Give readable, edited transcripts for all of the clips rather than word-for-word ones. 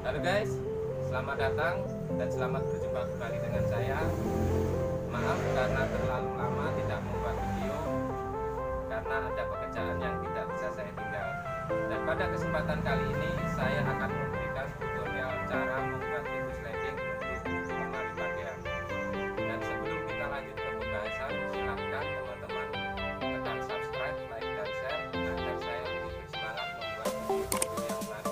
Halo guys, selamat datang dan selamat berjumpa kembali dengan saya. Maaf karena terlalu lama tidak membuat video karena ada pekerjaan yang tidak bisa saya tinggal. Dan pada kesempatan kali ini saya akan memberikan tutorial cara membuat pintu sliding untuk lemari pakaian. Dan sebelum kita lanjut ke pembahasan, silahkan teman-teman tekan subscribe, like, dan share agar saya lebih bersemangat membuat video-video yang menarik.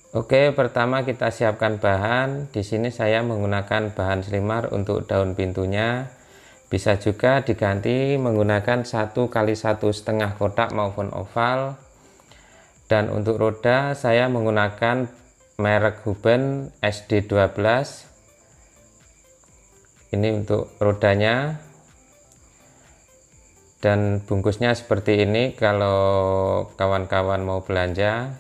Oke, pertama kita siapkan bahan. Di sini saya menggunakan bahan selimar untuk daun pintunya. Bisa juga diganti menggunakan 1x1,5 kotak maupun oval. Dan untuk roda saya menggunakan merek Huben SD12. Ini untuk rodanya. Dan bungkusnya seperti ini kalau kawan-kawan mau belanja.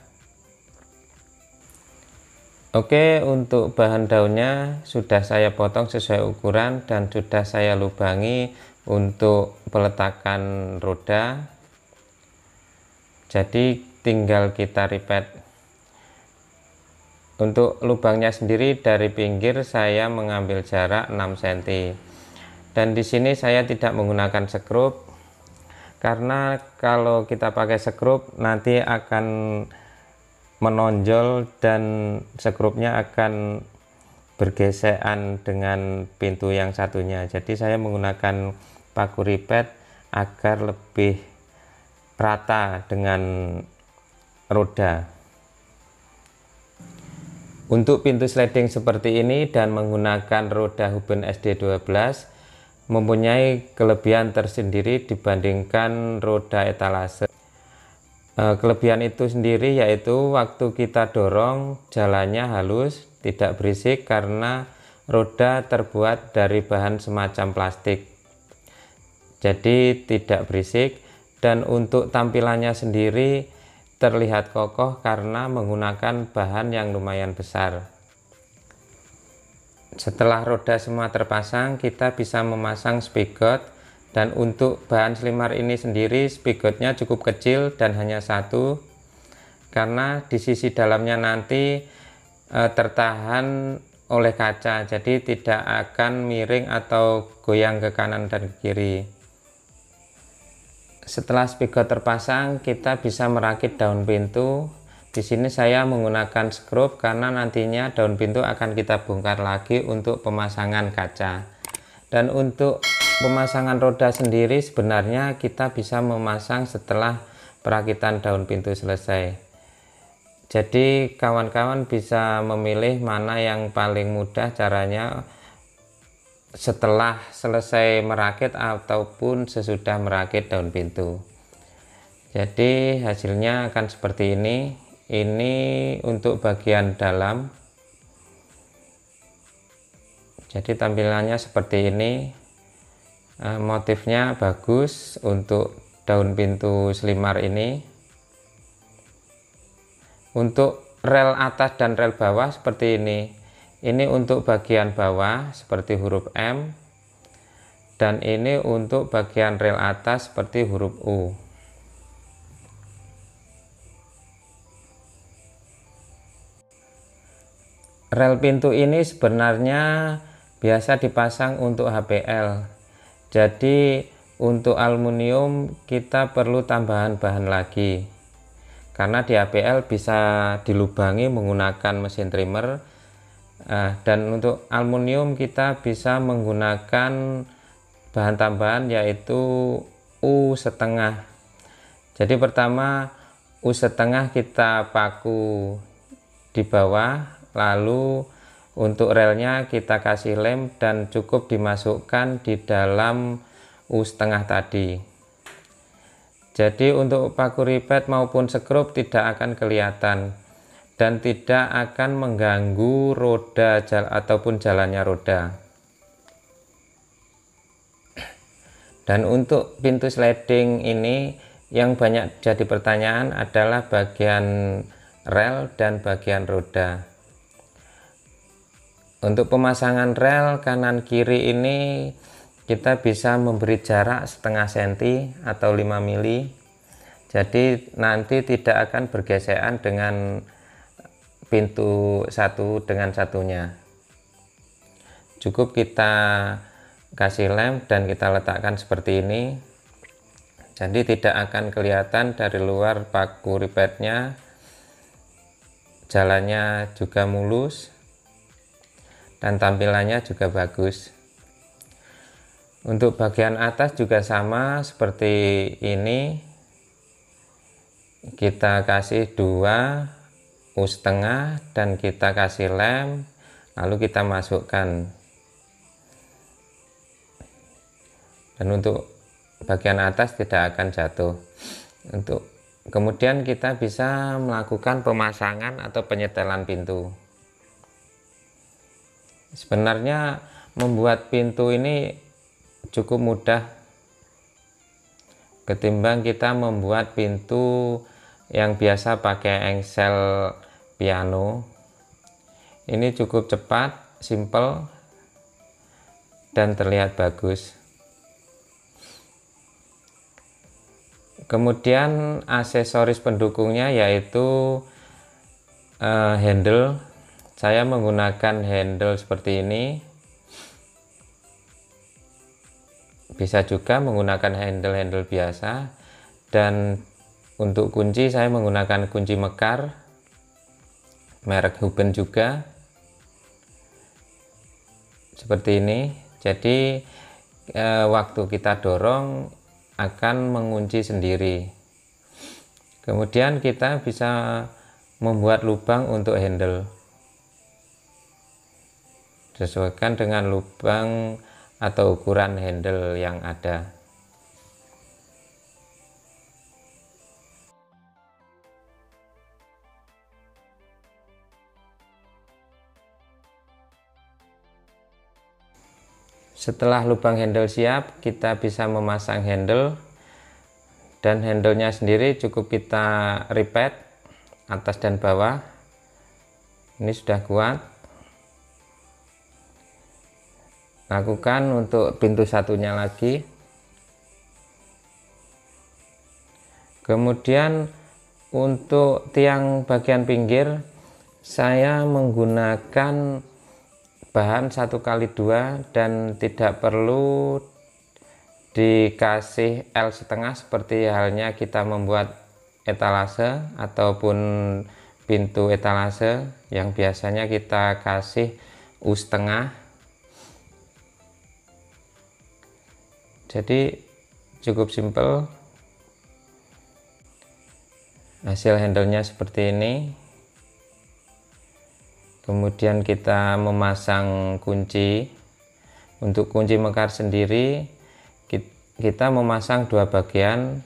Oke, untuk bahan daunnya sudah saya potong sesuai ukuran dan sudah saya lubangi untuk peletakan roda. Jadi tinggal kita ripet. Untuk lubangnya sendiri dari pinggir saya mengambil jarak 6 cm. Dan di sini saya tidak menggunakan sekrup karena kalau kita pakai sekrup nanti akan menonjol dan sekrupnya akan bergesekan dengan pintu yang satunya. Jadi saya menggunakan paku ripet agar lebih rata dengan roda. Untuk pintu sliding seperti ini dan menggunakan roda Huben SD12 mempunyai kelebihan tersendiri dibandingkan roda etalase. Kelebihan itu sendiri yaitu waktu kita dorong jalannya halus, tidak berisik karena roda terbuat dari bahan semacam plastik. Jadi tidak berisik, dan untuk tampilannya sendiri terlihat kokoh karena menggunakan bahan yang lumayan besar. Setelah roda semua terpasang, kita bisa memasang spigot. Dan untuk bahan selimar ini sendiri spigotnya cukup kecil dan hanya satu, karena di sisi dalamnya nanti tertahan oleh kaca, jadi tidak akan miring atau goyang ke kanan dan ke kiri. Setelah spigot terpasang, kita bisa merakit daun pintu. Di sini saya menggunakan skrup karena nantinya daun pintu akan kita bongkar lagi untuk pemasangan kaca. Dan untuk pemasangan roda sendiri sebenarnya kita bisa memasang setelah perakitan daun pintu selesai. Jadi kawan-kawan bisa memilih mana yang paling mudah caranya setelah selesai merakit ataupun sesudah merakit daun pintu. Jadi hasilnya akan seperti ini. Ini untuk bagian dalam. Jadi tampilannya seperti ini. Motifnya bagus untuk daun pintu selimar ini. Untuk rel atas dan rel bawah seperti ini. Ini untuk bagian bawah seperti huruf M, dan ini untuk bagian rel atas seperti huruf U. Rel pintu ini sebenarnya biasa dipasang untuk HPL. Jadi untuk aluminium kita perlu tambahan bahan lagi, karena di HPL bisa dilubangi menggunakan mesin trimmer. Dan untuk aluminium kita bisa menggunakan bahan tambahan yaitu U setengah. Jadi pertama U setengah kita paku di bawah, lalu untuk relnya kita kasih lem dan cukup dimasukkan di dalam U setengah tadi. Jadi untuk paku ripet maupun sekrup tidak akan kelihatan dan tidak akan mengganggu roda ataupun jalannya roda. Dan untuk pintu sliding ini yang banyak jadi pertanyaan adalah bagian rel dan bagian roda. Untuk pemasangan rel kanan kiri ini kita bisa memberi jarak setengah senti atau 5 mili. Jadi nanti tidak akan bergesekan dengan pintu satu dengan satunya. Cukup kita kasih lem dan kita letakkan seperti ini. Jadi tidak akan kelihatan dari luar paku ripetnya. Jalannya juga mulus dan tampilannya juga bagus. Untuk bagian atas juga sama seperti ini. Kita kasih 2 U setengah dan kita kasih lem, lalu kita masukkan. Dan untuk bagian atas tidak akan jatuh. Kemudian kita bisa melakukan pemasangan atau penyetelan pintu. Sebenarnya membuat pintu ini cukup mudah ketimbang kita membuat pintu yang biasa pakai engsel piano. Ini cukup cepat, simple, dan terlihat bagus. Kemudian aksesoris pendukungnya yaitu handle. Saya menggunakan handle seperti ini. Bisa juga menggunakan handle biasa. Dan untuk kunci saya menggunakan kunci mekar merek Huben juga seperti ini. Jadi waktu kita dorong akan mengunci sendiri. Kemudian kita bisa membuat lubang untuk handle, sesuaikan dengan lubang atau ukuran handle yang ada. Setelah lubang handle siap, kita bisa memasang handle, dan handlenya sendiri cukup kita ripet atas dan bawah. Ini sudah kuat. Lakukan untuk pintu satunya lagi. Kemudian untuk tiang bagian pinggir saya menggunakan bahan 1x2 dan tidak perlu dikasih L setengah seperti halnya kita membuat etalase ataupun pintu etalase yang biasanya kita kasih U setengah. Jadi cukup simple. Hasil handlenya seperti ini. Kemudian kita memasang kunci. Untuk kunci mekar sendiri kita memasang dua bagian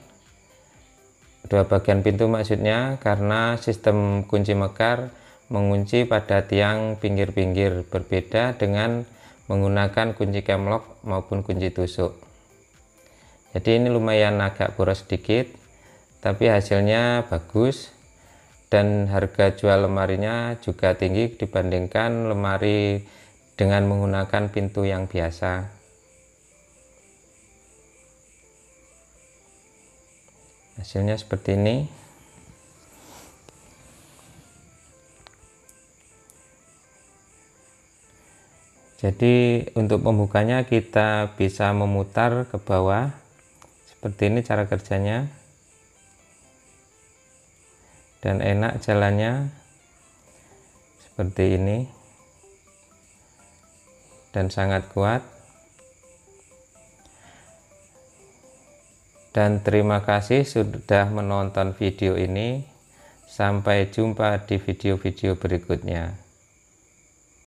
pintu maksudnya, karena sistem kunci mekar mengunci pada tiang pinggir-pinggir, berbeda dengan menggunakan kunci camlock maupun kunci tusuk. Jadi ini lumayan agak boros sedikit, tapi hasilnya bagus. Dan harga jual lemarinya juga tinggi dibandingkan lemari dengan menggunakan pintu yang biasa. Hasilnya seperti ini. Jadi untuk pembukanya kita bisa memutar ke bawah. Seperti ini cara kerjanya. Dan enak jalannya. Seperti ini. Dan sangat kuat. Dan terima kasih sudah menonton video ini. Sampai jumpa di video-video berikutnya.